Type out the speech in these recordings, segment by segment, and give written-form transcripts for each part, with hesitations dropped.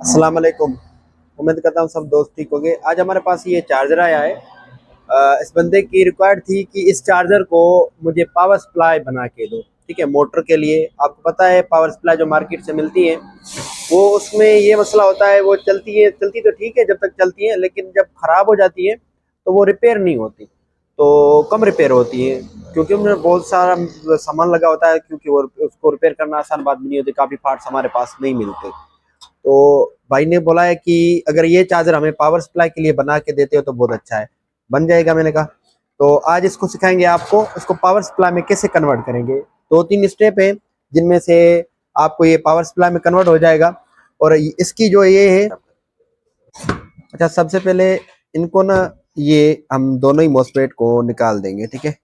अस्सलाम वालेकुम। उम्मीद करता हूँ सब दोस्त ठीक होंगे। आज हमारे पास ये चार्जर आया है। इस बंदे की रिक्वायर्ड थी कि इस चार्जर को मुझे पावर सप्लाई बना के दो। ठीक है, मोटर के लिए आपको पता है पावर सप्लाई जो मार्केट से मिलती है वो उसमें ये मसला होता है, वो चलती तो ठीक है जब तक चलती है, लेकिन जब खराब हो जाती है तो वो रिपेयर नहीं होती, तो कम रिपेयर होती है क्योंकि उनमें बहुत सारा सामान लगा होता है। क्योंकि वो उसको रिपेयर करना आसान बात भी नहीं होती, काफ़ी पार्ट्स हमारे पास नहीं मिलते। तो भाई ने बोला है कि अगर ये चार्जर हमें पावर सप्लाई के लिए बना के देते हो तो बहुत अच्छा है, बन जाएगा। मैंने कहा तो आज इसको सिखाएंगे आपको, इसको पावर सप्लाई में कैसे कन्वर्ट करेंगे। दो तीन स्टेप है जिनमें से आपको ये पावर सप्लाई में कन्वर्ट हो जाएगा। और इसकी जो ये है, अच्छा सबसे पहले इनको ना, ये हम दोनों ही मॉसफेट को निकाल देंगे। ठीक है,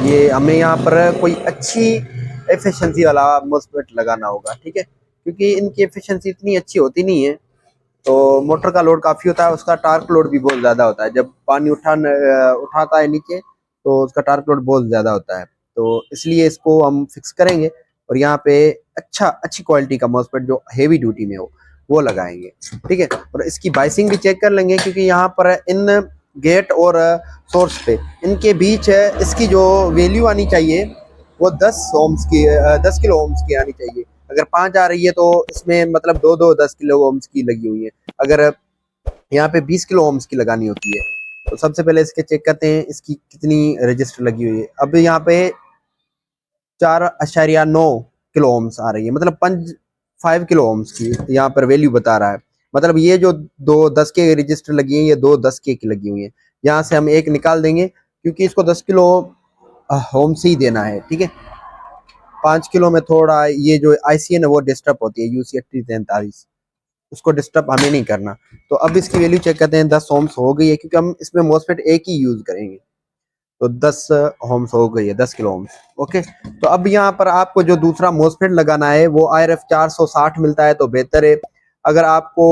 ये हमें यहाँ पर कोई अच्छी एफिशिएंसी वाला मॉसफेट लगाना होगा। ठीक है, क्योंकि इनकी एफिशिएंसी इतनी अच्छी होती नहीं है। तो मोटर का लोड काफ़ी होता है, उसका टार्क लोड भी बहुत ज़्यादा होता है। जब पानी उठाता है नीचे तो उसका टार्क लोड बहुत ज़्यादा होता है। तो इसलिए इसको हम फिक्स करेंगे और यहाँ पे अच्छी क्वालिटी का मॉसफेट जो हेवी ड्यूटी में हो वो लगाएंगे। ठीक है, और इसकी बाइसिंग भी चेक कर लेंगे क्योंकि यहाँ पर इन गेट और सोर्स पे इनके बीच इसकी जो वैल्यू आनी चाहिए वो 10 ओम्स की, 10 किलो ओम्स की आनी चाहिए। अगर 5 आ रही है तो इसमें मतलब दो दो 10 किलो ओम्स की लगी हुई है। अगर यहाँ पे 20 किलो ओम्स की लगानी होती है तो सबसे पहले इसके चेक करते हैं इसकी कितनी रजिस्टर लगी हुई है। अब यहाँ पे 4.9 किलो ओम्स आ रही है, मतलब 5 किलो ओम्स की यहाँ पर वैल्यू बता रहा है। मतलब ये जो दो 10 के रजिस्टर लगी है, ये दो 10 के की लगी हुई है। यहाँ से हम एक निकाल देंगे क्योंकि इसको 10 किलो ओम्स ही देना है। ठीक है, 5 किलो में थोड़ा ये जो आईसी है ना वो डिस्टर्ब होती है, यूसी 43, उसको डिस्टर्ब हमें नहीं करना। तो अब इसकी वैल्यू चेक करते हैं। 10 ओम्स हो गई है क्योंकि हम इसमें मॉसफेट एक ही यूज करेंगे। तो 10 ओम्स हो गई है, 10 किलो ओम्स। ओके, तो अब यहाँ पर आपको जो दूसरा मॉसफेट लगाना है वो IRF 460 मिलता है तो बेहतर है। अगर आपको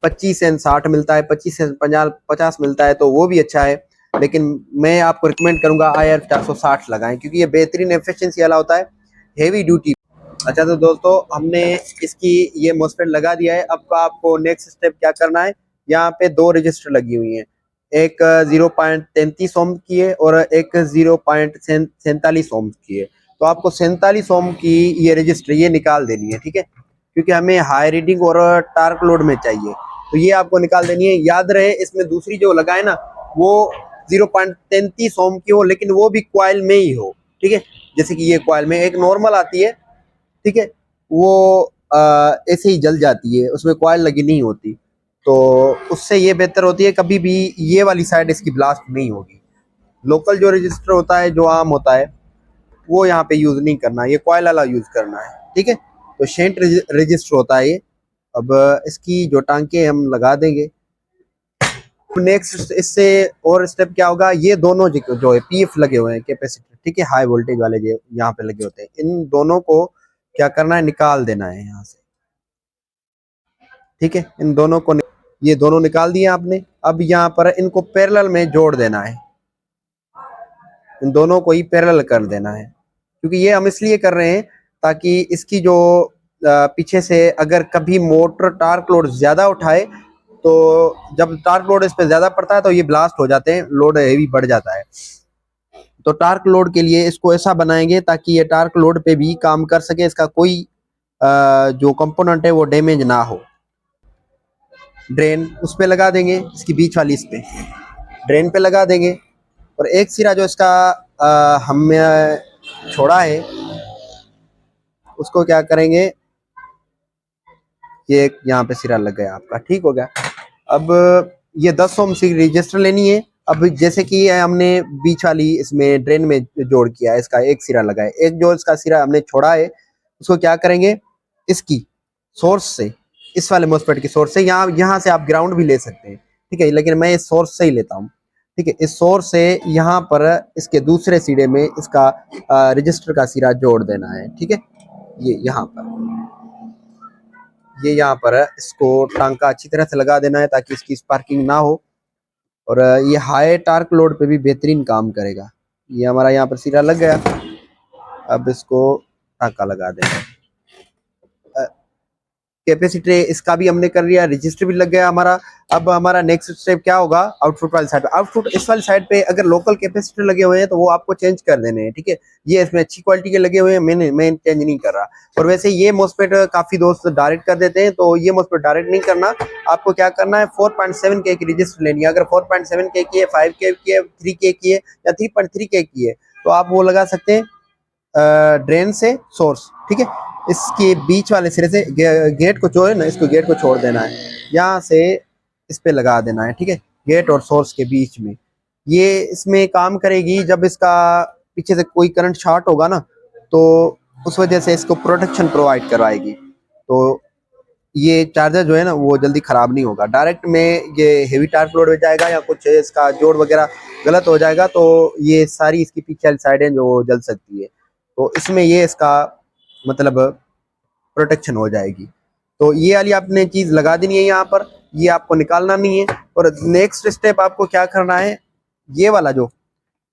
25N60 मिलता है, 25N50 मिलता है तो वो भी अच्छा है, लेकिन मैं आपको रिकमेंड करूंगा IRF 460 लगाएं क्योंकि ये बेहतरीन एफिशिएंसी वाला होता है, हेवी ड्यूटी। अच्छा तो दोस्तों हमने इसकी ये मॉसफेट लगा दिया है। अब आपको नेक्स्ट स्टेप क्या करना है, यहाँ पे दो रजिस्टर लगी हुई हैं, एक 0.33 ओम की है और एक 0.47 ओम की है। तो आपको 47 ओम की ये रजिस्टर ये निकाल देनी है। ठीक है, क्योंकि हमें हाई रीडिंग और टार्क लोड में चाहिए, तो ये आपको निकाल देनी है। याद रहे इसमें दूसरी जो लगाए ना वो 0.33 ओम की हो, लेकिन वो भी क्वाइल में ही हो। ठीक है, जैसे कि ये क्वाइल में एक नॉर्मल आती है, ठीक है, वो ऐसे ही जल जाती है, उसमें कॉइल लगी नहीं होती। तो उससे ये बेहतर होती है, कभी भी ये वाली साइड इसकी ब्लास्ट नहीं होगी। लोकल जो रजिस्टर होता है जो आम होता है वो यहाँ पे यूज नहीं करना, ये कॉइल वाला यूज करना है। ठीक है, तो शेंट रजिस्टर होता है ये। अब इसकी जो टांके हम लगा देंगे। नेक्स्ट इससे और स्टेप क्या होगा, ये दोनों जो है पीएफ लगे हुए हैं कैपेसिटर, ठीक है, हाई वोल्टेज वाले जो यहाँ पे लगे होते हैं, इन दोनों को क्या करना है, निकाल देना है यहाँ से। ठीक है, इन दोनों को ये दोनों निकाल दिए आपने। अब यहाँ पर इनको पैरेलल में जोड़ देना है, इन दोनों को ही पैरेलल कर देना है। क्योंकि ये हम इसलिए कर रहे हैं ताकि इसकी जो पीछे से अगर कभी मोटर टार्क लोड ज्यादा उठाए तो जब टार्क लोड इस पे ज्यादा पड़ता है तो ये ब्लास्ट हो जाते हैं, लोड हेवी बढ़ जाता है। तो टार्क लोड के लिए इसको ऐसा बनाएंगे ताकि ये टार्क लोड पे भी काम कर सके, इसका कोई जो कंपोनेंट है वो डैमेज ना हो। ड्रेन उस पे लगा देंगे, इसकी बीच वाली इस पे ड्रेन पे लगा देंगे। और एक सिरा जो इसका हमने छोड़ा है उसको क्या करेंगे, ये एक यहाँ पे सिरा लग गया आपका, ठीक हो गया। अब ये 10 ओम सी रजिस्टर लेनी है। अब जैसे कि हमने बीच वाली इसमें ड्रेन में जोड़ किया, इसका एक सिरा लगा है, एक जो इसका सिरा हमने छोड़ा है उसको क्या करेंगे, इसकी सोर्स से, इस वाले मॉसफेट की सोर्स से, यहाँ से आप ग्राउंड भी ले सकते हैं, ठीक है, लेकिन मैं इस सोर्स से ही लेता हूँ। ठीक है, इस सोर्स से यहाँ पर इसके दूसरे सिरे में इसका रजिस्टर का सिरा जोड़ देना है। ठीक है, ये यहाँ पर, ये यहाँ पर इसको टांका अच्छी तरह से लगा देना है ताकि इसकी स्पार्किंग ना हो और ये हाई टार्क लोड पे भी बेहतरीन काम करेगा। ये हमारा यहाँ पर सिरा लग गया, अब इसको टांका लगा देना। कैपेसिटर इसका भी हमने कर लिया, रजिस्टर भी लग गया हमारा। अब हमारा नेक्स्ट स्टेप क्या होगा, आउटपुट वाली साइड पे। आउटपुट इस वाली साइड पे अगर लोकल कैपेसिटर लगे हुए हैं तो वो आपको चेंज कर देने हैं, ठीक है। ये इसमें अच्छी क्वालिटी के लगे हुए हैं, मैं चेंज नहीं कर रहा। और वैसे ये मॉसफेट काफी दोस्त डायरेक्ट कर देते हैं, तो ये मॉसफेट डायरेक्ट नहीं करना। आपको क्या करना है, 4.7K की रजिस्टर लेनी है। अगर 4.7K की है, 5K की है, 3K की है या 3.3K की है, तो आप वो लगा सकते हैं ड्रेन से सोर्स, ठीक है। इसके बीच वाले सिरे से गेट को जो है ना, इसको गेट को छोड़ देना है, यहाँ से इस पे लगा देना है, ठीक है। गेट और सोर्स के बीच में ये इसमें काम करेगी। जब इसका पीछे से कोई करंट शॉर्ट होगा ना, तो उस वजह से इसको प्रोटेक्शन प्रोवाइड करवाएगी। तो ये चार्जर जो है ना वो जल्दी खराब नहीं होगा। डायरेक्ट में ये हेवी टार्क लोड हो जाएगा या कुछ इसका जोड़ वगैरह गलत हो जाएगा, तो ये सारी इसकी पीछे वाली साइडें जो जल सकती है। तो इसमें ये इसका मतलब प्रोटेक्शन हो जाएगी। तो ये वाली आपने चीज लगा देनी है यहाँ पर, ये आपको निकालना नहीं है। और नेक्स्ट स्टेप आपको क्या करना है, ये वाला जो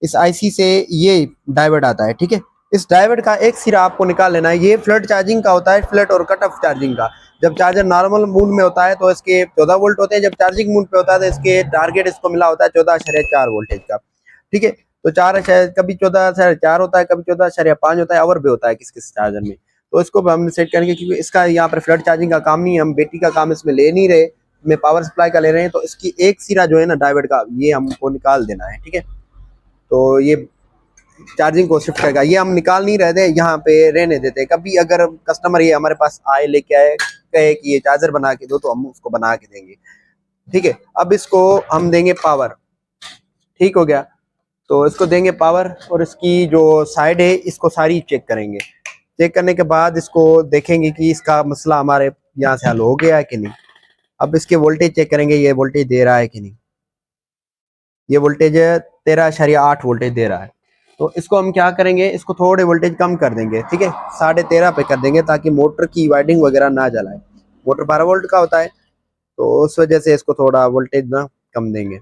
इस आईसी से ये डायोड आता है, ठीक है। इस डायोड का एक सिरा आपको निकाल लेना है। ये फ्लड चार्जिंग का होता है, फ्लड और कट ऑफ चार्जिंग का। जब चार्जर नॉर्मल मूड में होता है तो इसके 14 वोल्ट होते हैं, जब चार्जिंग मूड पे होता है तो इसके टारगेट इसको मिला होता है 14.4 वोल्टेज का, ठीक है। तो कभी 14.4 होता है, कभी 14.5 होता है, और भी होता है किस किस चार्जर में। तो इसको हम सेट करेंगे, क्योंकि इसका यहाँ पर फ्लड चार्जिंग का काम नहीं है, हम बैटरी का काम इसमें ले नहीं रहे, में पावर सप्लाई का ले रहे हैं। तो इसकी एक सिरा जो है ना डायोड का, ये हमको निकाल देना है, ठीक है। तो ये चार्जिंग को शिफ्ट करेगा, ये हम निकाल नहीं रहे थे, यहाँ पे रहने देते। कभी अगर कस्टमर ये हमारे पास आए, लेके आए, कहे कि ये चार्जर बना के दो, तो हम उसको बना के देंगे, ठीक है। अब इसको हम देंगे पावर, ठीक हो गया। तो इसको देंगे पावर, और इसकी जो साइड है इसको सारी चेक करेंगे। चेक करने के बाद इसको देखेंगे कि इसका मसला हमारे यहाँ से हल हो गया है कि नहीं। अब इसके वोल्टेज चेक करेंगे, ये वोल्टेज दे रहा है कि नहीं। ये वोल्टेज 13.8 वोल्टेज दे रहा है। तो इसको हम क्या करेंगे, इसको थोड़े वोल्टेज कम कर देंगे, ठीक है, 13.5 पे कर देंगे, ताकि मोटर की वाइंडिंग वगैरह ना जलाए। मोटर 12 वोल्ट का होता है, तो उस वजह से इसको थोड़ा वोल्टेज ना कम देंगे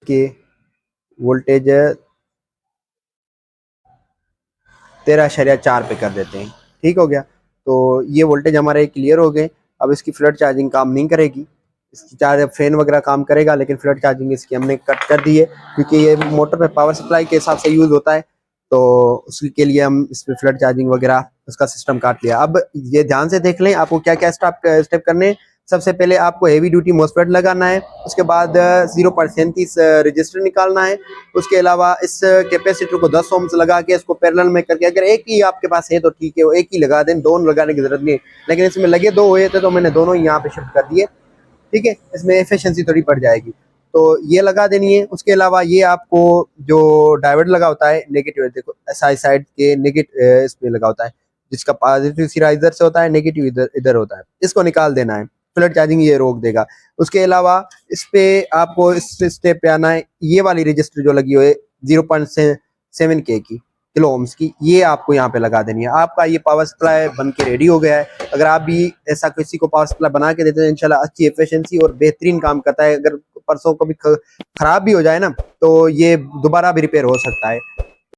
कि वोल्टेज 13.4 पे कर देते हैं, ठीक हो गया। तो ये वोल्टेज हमारे क्लियर हो गए। अब इसकी फ्लड चार्जिंग काम नहीं करेगी, इसकी चार्ज फैन वगैरह काम करेगा, लेकिन फ्लड चार्जिंग इसकी हमने कट कर दी है, क्योंकि ये मोटर पे पावर सप्लाई के हिसाब से यूज होता है। तो उसके लिए हम इस पे फ्लड चार्जिंग वगैरह उसका सिस्टम काट लिया। अब ये ध्यान से देख लें आपको क्या क्या स्टेप करने हैं। सबसे पहले आपको हेवी ड्यूटी मॉसफेट लगाना है, उसके बाद 0.37 रजिस्टर निकालना है। उसके अलावा इस कैपेसिटर को 10 ओम्स लगा के इसको पैरेलल में करके, अगर एक ही आपके पास है तो ठीक है, वो एक ही लगा दें, दोनों लगाने की जरूरत नहीं है। लेकिन इसमें लगे दो हुए थे तो मैंने दोनों ही यहाँ पे शिफ्ट कर दिए, ठीक है। इसमें एफिशिएंसी थोड़ी बढ़ जाएगी, तो ये लगा देनी है। उसके अलावा ये आपको जो डायोड लगा होता है नेगेटिव, देखो एसआई साइड के नेगेटिव इस पे लगा होता है, जिसका पॉजिटिव सिरा इधर से होता है, नेगेटिव इधर इधर होता है, इसको निकाल देना है। फ्लड चार्जिंग ये रोक देगा। उसके अलावा इस पे आपको इस स्टेप पे आना है, ये वाली रजिस्टर जो लगी हुई है 0.7K की किलो ओम्स की, ये आपको यहाँ पे लगा देनी है। आपका ये पावर सप्लाई बन के रेडी हो गया है। अगर आप भी ऐसा किसी को पावर सप्लाई बना के देते हैं, इंशाल्लाह अच्छी एफिशिएंसी और बेहतरीन काम करता है। अगर परसों कभी खराब भी हो जाए ना, तो ये दोबारा भी रिपेयर हो सकता है।